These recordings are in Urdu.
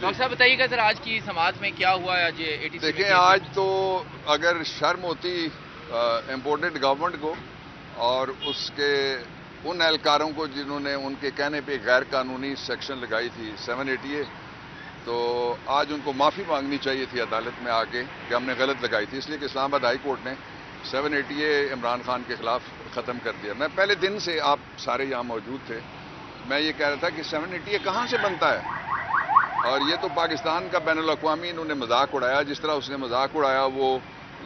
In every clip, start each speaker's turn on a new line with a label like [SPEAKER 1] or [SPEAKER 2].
[SPEAKER 1] ڈاکٹر صاحب بتائیے گا سر آج کی سماعت میں کیا ہوا ہے؟ آج ATC میں
[SPEAKER 2] دیکھیں آج تو اگر شرم ہوتی امپورٹڈ گورنمنٹ کو اور اس کے ان اہلکاروں کو جنہوں نے ان کے کہنے پہ غیر قانونی سیکشن لگائی تھی 780A، تو آج ان کو معافی مانگنی چاہیے تھی عدالت میں آ کے کہ ہم نے غلط لگائی تھی، اس لیے کہ اسلام آباد ہائی کورٹ نے 780A عمران خان کے خلاف ختم کر دیا۔ میں پہلے دن سے، آپ سارے یہاں موجود تھے، میں یہ کہہ رہا تھا کہ 780A کہاں سے بنتا ہے، اور یہ تو پاکستان کا بین الاقوامی انہوں نے مذاق اڑایا۔ جس طرح اس نے مذاق اڑایا وہ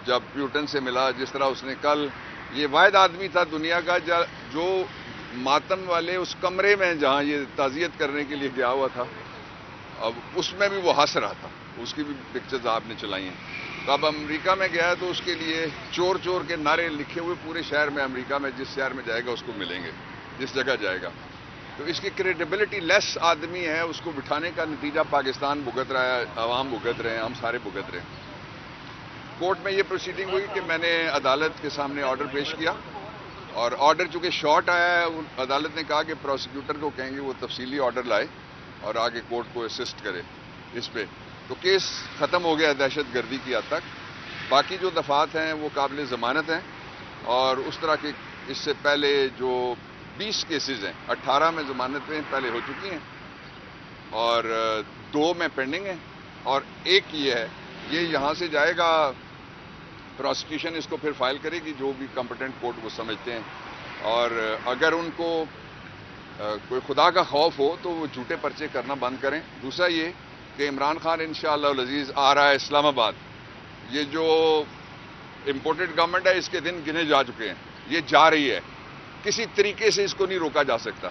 [SPEAKER 2] جب پیوٹن سے ملا، جس طرح اس نے کل، یہ واحد آدمی تھا دنیا کا جو ماتم والے اس کمرے میں جہاں یہ تعزیت کرنے کے لیے گیا ہوا تھا، اب اس میں بھی وہ ہنس رہا تھا، اس کی بھی پکچرز آپ نے چلائی ہیں۔ تو اب امریکہ میں گیا تو اس کے لیے چور چور کے نعرے لکھے ہوئے پورے شہر میں، امریکہ میں جس شہر میں جائے گا اس کو ملیں گے، جس جگہ جائے گا۔ تو اس کی کریڈیبلٹی لیس آدمی ہے، اس کو بٹھانے کا نتیجہ پاکستان بھگت رہا ہے، عوام بھگت رہے ہیں، ہم سارے بھگت رہے ہیں۔ کورٹ میں یہ پروسیڈنگ ہوئی کہ میں نے عدالت کے سامنے آرڈر پیش کیا، اور آرڈر چونکہ شارٹ آیا ہے، عدالت نے کہا کہ پروسیکیوٹر کو کہیں گے وہ تفصیلی آرڈر لائے اور آگے کورٹ کو اسسٹ کرے اس پہ۔ تو کیس ختم ہو گیا دہشت گردی کی حد تک۔ باقی جو دفعات ہیں وہ قابل ضمانت ہیں، اور اس طرح کے اس سے پہلے جو 20 کیسز ہیں، 18 میں ضمانتیں پہلے ہو چکی ہیں اور 2 میں پینڈنگ ہیں، اور ایک یہ ہے، یہ یہاں سے جائے گا، پروسیکیوشن اس کو پھر فائل کرے گی جو بھی کمپٹنٹ کورٹ وہ سمجھتے ہیں، اور اگر ان کو کوئی خدا کا خوف ہو تو وہ جھوٹے پرچے کرنا بند کریں۔ دوسرا یہ کہ عمران خان انشاءاللہ العزیز آ رہا ہے اسلام آباد، یہ جو امپورٹڈ گورنمنٹ ہے اس کے دن گنے جا چکے ہیں، یہ جا رہی ہے، کسی طریقے سے اس کو نہیں روکا جا سکتا۔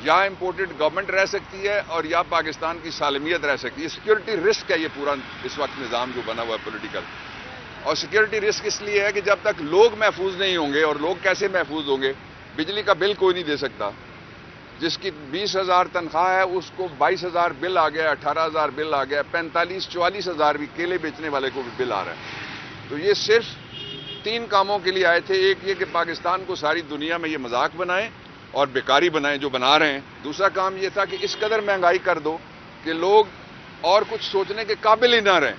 [SPEAKER 2] یا امپورٹڈ گورنمنٹ رہ سکتی ہے اور یا پاکستان کی سالمیت رہ سکتی ہے۔ سیکیورٹی رسک ہے یہ پورا اس وقت نظام جو بنا ہوا ہے پولیٹیکل، اور سیکیورٹی رسک اس لیے ہے کہ جب تک لوگ محفوظ نہیں ہوں گے، اور لوگ کیسے محفوظ ہوں گے؟ بجلی کا بل کوئی نہیں دے سکتا، جس کی 20,000 تنخواہ ہے اس کو 22,000 بل آ گیا، 18,000 بل آ گیا، 45-44,000 بھی کیلے بیچنے والے کو بھی بل آ رہا ہے۔ تو یہ صرف 3 کاموں کے لیے آئے تھے، ایک یہ کہ پاکستان کو ساری دنیا میں یہ مذاق بنائیں اور بیکاری بنائیں جو بنا رہے ہیں۔ دوسرا کام یہ تھا کہ اس قدر مہنگائی کر دو کہ لوگ اور کچھ سوچنے کے قابل ہی نہ رہیں،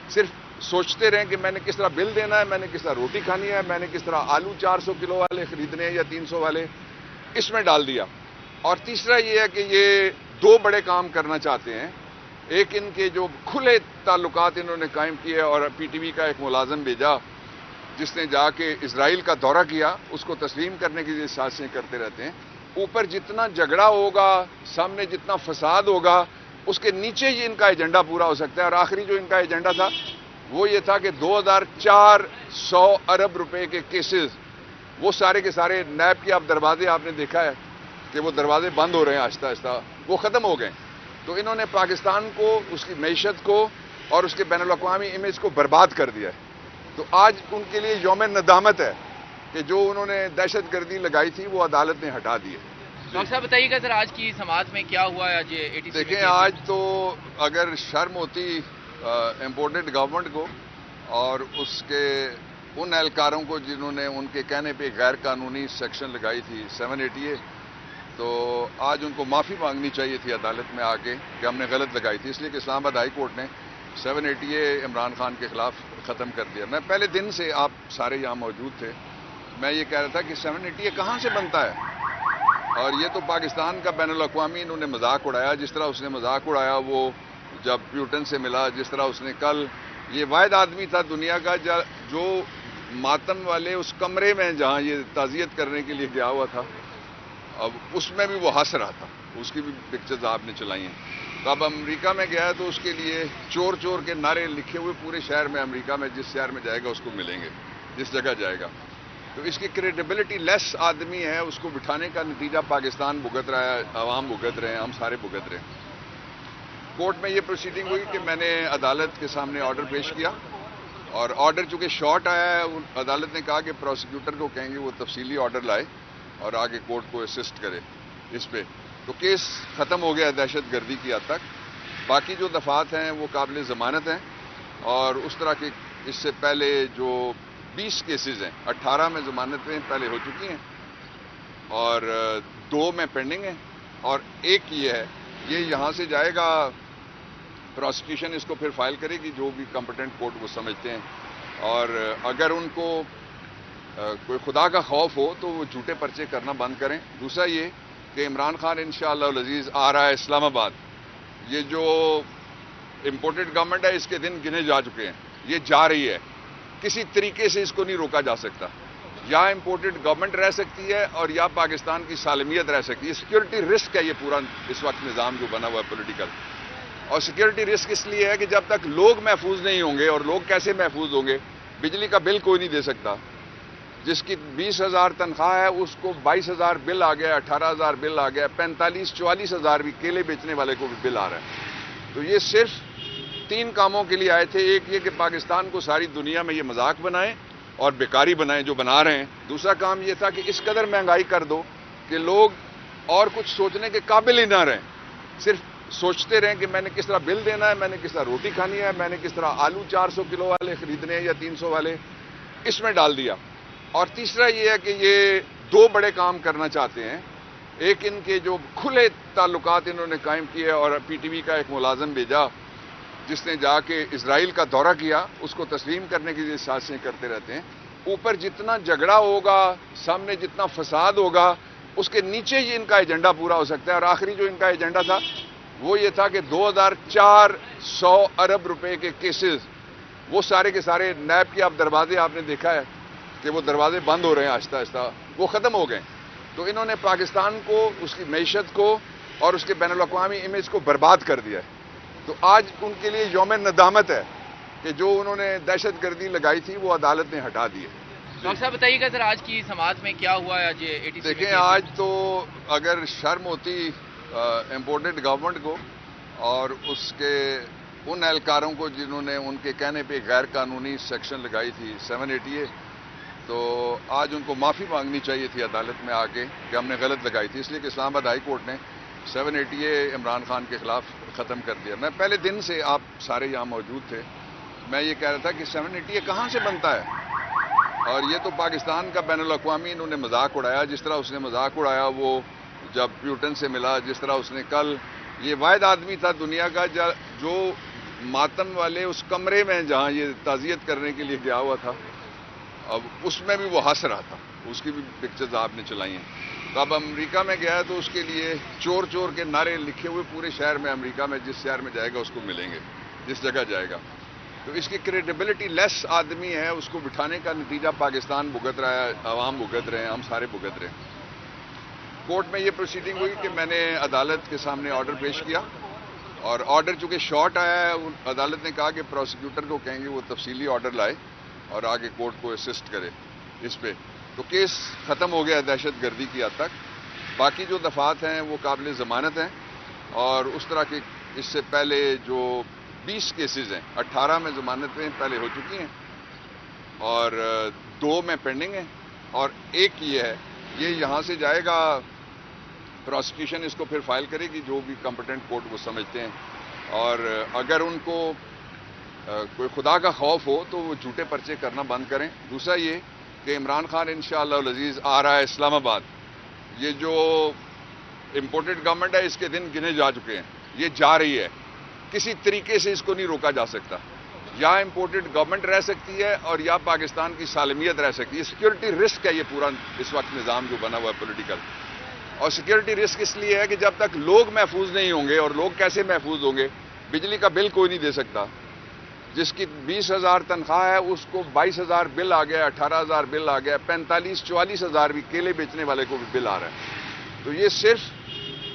[SPEAKER 2] صرف سوچتے رہیں کہ میں نے کس طرح بل دینا ہے، میں نے کس طرح روٹی کھانی ہے، میں نے کس طرح آلو 400 کلو والے خریدنے ہیں یا 300 والے، اس میں ڈال دیا۔ اور تیسرا یہ ہے کہ یہ 2 بڑے کام کرنا چاہتے ہیں، ایک ان کے جو کھلے تعلقات انہوں نے قائم کیے، اور پی ٹی وی کا ایک ملازم بھیجا جس نے جا کے اسرائیل کا دورہ کیا، اس کو تسلیم کرنے کی یہ سازشیں کرتے رہتے ہیں۔ اوپر جتنا جھگڑا ہوگا، سامنے جتنا فساد ہوگا، اس کے نیچے یہ ان کا ایجنڈا پورا ہو سکتا ہے۔ اور آخری جو ان کا ایجنڈا تھا وہ یہ تھا کہ 2,400 ارب روپے کے کیسز، وہ سارے کے سارے نیب کے آپ دروازے آپ نے دیکھا ہے کہ وہ دروازے بند ہو رہے ہیں آہستہ آہستہ، وہ ختم ہو گئے۔ تو انہوں نے پاکستان کو، اس کی معیشت کو اور اس کے بین الاقوامی امیج کو برباد کر دیا ہے۔ تو آج ان کے لیے یوم ندامت ہے کہ جو انہوں نے دہشت گردی لگائی تھی وہ عدالت نے ہٹا دی ہے۔
[SPEAKER 1] ڈاکٹر صاحب بتائیے گا سر آج کی سماعت میں کیا ہوا ہے؟ آج ATC میں
[SPEAKER 2] دیکھیں آج تو اگر شرم ہوتی امپورٹڈ گورنمنٹ کو اور اس کے ان اہلکاروں کو جنہوں نے ان کے کہنے پہ غیر قانونی سیکشن لگائی تھی 780A، تو آج ان کو معافی مانگنی چاہیے تھی عدالت میں آ کے کہ ہم نے غلط لگائی تھی، اس لیے کہ اسلام آباد ہائی کورٹ نے 780A عمران خان کے خلاف ختم کر دیا۔ میں پہلے دن سے، آپ سارے یہاں موجود تھے، میں یہ کہہ رہا تھا کہ 780A کہاں سے بنتا ہے، اور یہ تو پاکستان کا بین الاقوامی انہوں نے مذاق اڑایا۔ جس طرح اس نے مذاق اڑایا وہ جب پیوٹن سے ملا، جس طرح اس نے کل، یہ واحد آدمی تھا دنیا کا جو ماتم والے اس کمرے میں جہاں یہ تعزیت کرنے کے لیے گیا ہوا تھا، اب اس میں بھی وہ ہنس رہا تھا، اس کی بھی پکچرز آپ نے چلائی ہیں۔ تو اب امریکہ میں گیا تو اس کے لیے چور چور کے نعرے لکھے ہوئے پورے شہر میں، امریکہ میں جس شہر میں جائے گا اس کو ملیں گے، جس جگہ جائے گا۔ تو اس کی کریڈیبلٹی لیس آدمی ہے، اس کو بٹھانے کا نتیجہ پاکستان بھگت رہا ہے، عوام بھگت رہے ہیں، ہم سارے بھگت رہے ہیں۔ کورٹ میں یہ پروسیڈنگ ہوئی کہ میں نے عدالت کے سامنے آرڈر پیش کیا، اور آرڈر چونکہ شارٹ آیا ہے، عدالت نے کہا کہ پروسیکیوٹر کو کہیں گے وہ تفصیلی آرڈر لائے اور آگے کورٹ کو اسسٹ کرے اس پہ۔ تو کیس ختم ہو گیا دہشت گردی کی حد تک۔ باقی جو دفعات ہیں وہ قابل ضمانت ہیں، اور اس طرح کے اس سے پہلے جو 20 کیسز ہیں، 18 میں ضمانتیں پہلے ہو چکی ہیں اور 2 میں پینڈنگ ہیں، اور ایک یہ ہے، یہ یہاں سے جائے گا، پروسیکیوشن اس کو پھر فائل کرے گی جو بھی کمپٹنٹ کورٹ وہ سمجھتے ہیں. اور اگر ان کو کوئی خدا کا خوف ہو تو وہ جھوٹے پرچے کرنا بند کریں. دوسرا یہ کہ عمران خان انشاءاللہ العزیز آ رہا ہے اسلام آباد. یہ جو امپورٹڈ گورنمنٹ ہے اس کے دن گنے جا چکے ہیں. یہ جا رہی ہے, کسی طریقے سے اس کو نہیں روکا جا سکتا. یا امپورٹڈ گورنمنٹ رہ سکتی ہے اور یا پاکستان کی سالمیت رہ سکتی ہے. سیکیورٹی رسک ہے یہ پورا اس وقت نظام جو بنا ہوا ہے پولیٹیکل. اور سیکیورٹی رسک اس لیے ہے کہ جب تک لوگ محفوظ نہیں ہوں گے, اور لوگ کیسے محفوظ ہوں گے, بجلی کا بل کوئی نہیں دے سکتا. جس کی 20,000 تنخواہ ہے اس کو 22,000 بل آ گیا, 18,000 بل آ گیا, 45-44,000 بھی کیلے بیچنے والے کو بھی بل آ رہا ہے. تو یہ صرف 3 کاموں کے لیے آئے تھے. ایک یہ کہ پاکستان کو ساری دنیا میں یہ مذاق بنائیں اور بیکاری بنائیں جو بنا رہے ہیں. دوسرا کام یہ تھا کہ اس قدر مہنگائی کر دو کہ لوگ اور کچھ سوچنے کے قابل ہی نہ رہیں, صرف سوچتے رہیں کہ میں نے کس طرح بل دینا ہے, میں نے کس طرح روٹی کھانی ہے, میں نے کس طرح آلو 400 کلو والے خریدنے ہیں یا 300 والے, اس میں ڈال دیا. اور تیسرا یہ ہے کہ یہ 2 بڑے کام کرنا چاہتے ہیں. ایک ان کے جو کھلے تعلقات انہوں نے قائم کیے, اور پی ٹی وی کا ایک ملازم بھیجا جس نے جا کے اسرائیل کا دورہ کیا, اس کو تسلیم کرنے کی یہ سازشیں کرتے رہتے ہیں. اوپر جتنا جھگڑا ہوگا, سامنے جتنا فساد ہوگا, اس کے نیچے ہی ان کا ایجنڈا پورا ہو سکتا ہے. اور آخری جو ان کا ایجنڈا تھا وہ یہ تھا کہ 2,400 ارب روپے کے کیسز, وہ سارے کے سارے نیب کے آپ دروازے آپ نے دیکھا ہے کہ وہ دروازے بند ہو رہے ہیں آہستہ آہستہ, وہ ختم ہو گئے. تو انہوں نے پاکستان کو, اس کی معیشت کو اور اس کے بین الاقوامی امیج کو برباد کر دیا ہے. تو آج ان کے لیے یوم ندامت ہے کہ جو انہوں نے دہشت گردی لگائی تھی وہ عدالت نے ہٹا دی ہے.
[SPEAKER 1] ڈاکٹر صاحب بتائیے گا سر, آج کی سماعت میں کیا ہوا ہے آج ATC میں؟
[SPEAKER 2] دیکھیں, آج تو اگر شرم ہوتی امپورٹڈ گورنمنٹ کو اور اس کے ان اہلکاروں کو جنہوں نے ان کے کہنے پہ غیر قانونی سیکشن لگائی تھی 780A, تو آج ان کو معافی مانگنی چاہیے تھی عدالت میں آ کے کہ ہم نے غلط لگائی تھی. اس لیے کہ اسلام آباد ہائی کورٹ نے 780A عمران خان کے خلاف ختم کر دیا. میں پہلے دن سے, آپ سارے یہاں موجود تھے, میں یہ کہہ رہا تھا کہ 780A کہاں سے بنتا ہے, اور یہ تو پاکستان کا بین الاقوامی انہوں نے مذاق اڑایا. جس طرح اس نے مذاق اڑایا وہ جب پیوٹن سے ملا, جس طرح اس نے کل, یہ واحد آدمی تھا دنیا کا جو ماتم والے اس کمرے میں جہاں یہ تعزیت کرنے کے لیے گیا ہوا تھا, اب اس میں بھی وہ ہنس رہا تھا. اس کی بھی پکچرز آپ نے چلائی ہیں. تو اب امریکہ میں گیا تو اس کے لیے چور چور کے نعرے لکھے ہوئے پورے شہر میں, امریکہ میں جس شہر میں جائے گا اس کو ملیں گے, جس جگہ جائے گا. تو اس کی کریڈیبلٹی لیس آدمی ہے, اس کو بٹھانے کا نتیجہ پاکستان بھگت رہا ہے, عوام بھگت رہے ہیں, ہم سارے بھگت رہے ہیں. کورٹ میں یہ پروسیڈنگ ہوئی کہ میں نے عدالت کے سامنے آرڈر پیش کیا, اور آرڈر چونکہ شارٹ آیا ہے, عدالت نے کہا کہ پروسیکیوٹر کو کہیں گے وہ تفصیلی آرڈر لائے اور آگے کورٹ کو اسسٹ کرے اس پہ. تو کیس ختم ہو گیا دہشت گردی کی حد تک. باقی جو دفعات ہیں وہ قابل ضمانت ہیں, اور اس طرح کے اس سے پہلے جو 20 کیسز ہیں, 18 میں ضمانتیں پہلے ہو چکی ہیں اور 2 میں پینڈنگ ہیں, اور ایک یہ ہے, یہ یہاں سے جائے گا, پروسیکیوشن اس کو پھر فائل کرے گی جو بھی کمپٹنٹ کورٹ وہ سمجھتے ہیں. اور اگر ان کو کوئی خدا کا خوف ہو تو وہ جھوٹے پرچے کرنا بند کریں. دوسرا یہ کہ عمران خان انشاءاللہ العزیز آ رہا ہے اسلام آباد. یہ جو امپورٹڈ گورنمنٹ ہے اس کے دن گنے جا چکے ہیں. یہ جا رہی ہے, کسی طریقے سے اس کو نہیں روکا جا سکتا. یا امپورٹڈ گورنمنٹ رہ سکتی ہے اور یا پاکستان کی سالمیت رہ سکتی ہے. سیکیورٹی رسک ہے یہ پورا اس وقت نظام جو بنا ہوا ہے پولیٹیکل. اور سیکیورٹی رسک اس لیے ہے کہ جب تک لوگ محفوظ نہیں ہوں گے, اور لوگ کیسے محفوظ ہوں گے, بجلی کا بل کوئی نہیں دے سکتا. جس کی 20,000 تنخواہ ہے اس کو 22,000 بل آ گیا, 18,000 بل آ گیا, 45-44,000 بھی کیلے بیچنے والے کو بھی بل آ رہا ہے. تو یہ صرف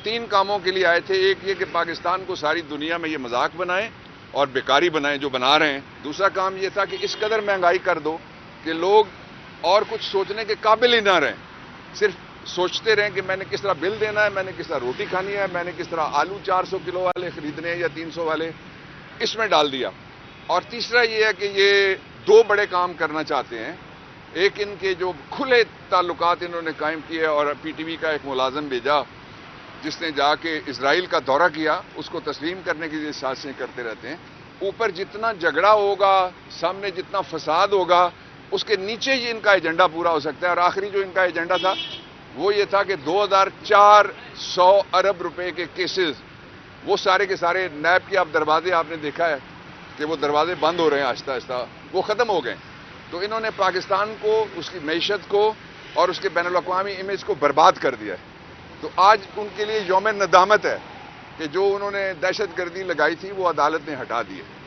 [SPEAKER 2] 3 کاموں کے لیے آئے تھے. ایک یہ کہ پاکستان کو ساری دنیا میں یہ مذاق بنائیں اور بیکاری بنائیں جو بنا رہے ہیں. دوسرا کام یہ تھا کہ اس قدر مہنگائی کر دو کہ لوگ اور کچھ سوچنے کے قابل ہی نہ رہیں, صرف سوچتے رہیں کہ میں نے کس طرح بل دینا ہے, میں نے کس طرح روٹی کھانی ہے, میں نے کس طرح آلو 400 کلو والے خریدنے ہیں یا 300 والے, اس میں ڈال دیا. اور تیسرا یہ ہے کہ یہ 2 بڑے کام کرنا چاہتے ہیں. ایک ان کے جو کھلے تعلقات انہوں نے قائم کیے, اور پی ٹی وی کا ایک ملازم بھیجا جس نے جا کے اسرائیل کا دورہ کیا, اس کو تسلیم کرنے کی یہ سازشیں کرتے رہتے ہیں. اوپر جتنا جھگڑا ہوگا, سامنے جتنا فساد ہوگا, اس کے نیچے ہی ان کا ایجنڈا پورا ہو سکتا ہے. اور آخری جو ان کا ایجنڈا تھا وہ یہ تھا کہ 2,400 ارب روپے کے کیسز, وہ سارے کے سارے نیب کے آپ دروازے آپ نے دیکھا ہے کہ وہ دروازے بند ہو رہے ہیں آہستہ آہستہ، وہ ختم ہو گئے. تو انہوں نے پاکستان کو، اس کی معیشت کو اور اس کے بین الاقوامی امیج کو برباد کر دیا ہے. تو آج ان کے لیے یوم ندامت ہے کہ جو انہوں نے دہشت گردی لگائی تھی وہ عدالت نے ہٹا دی ہے.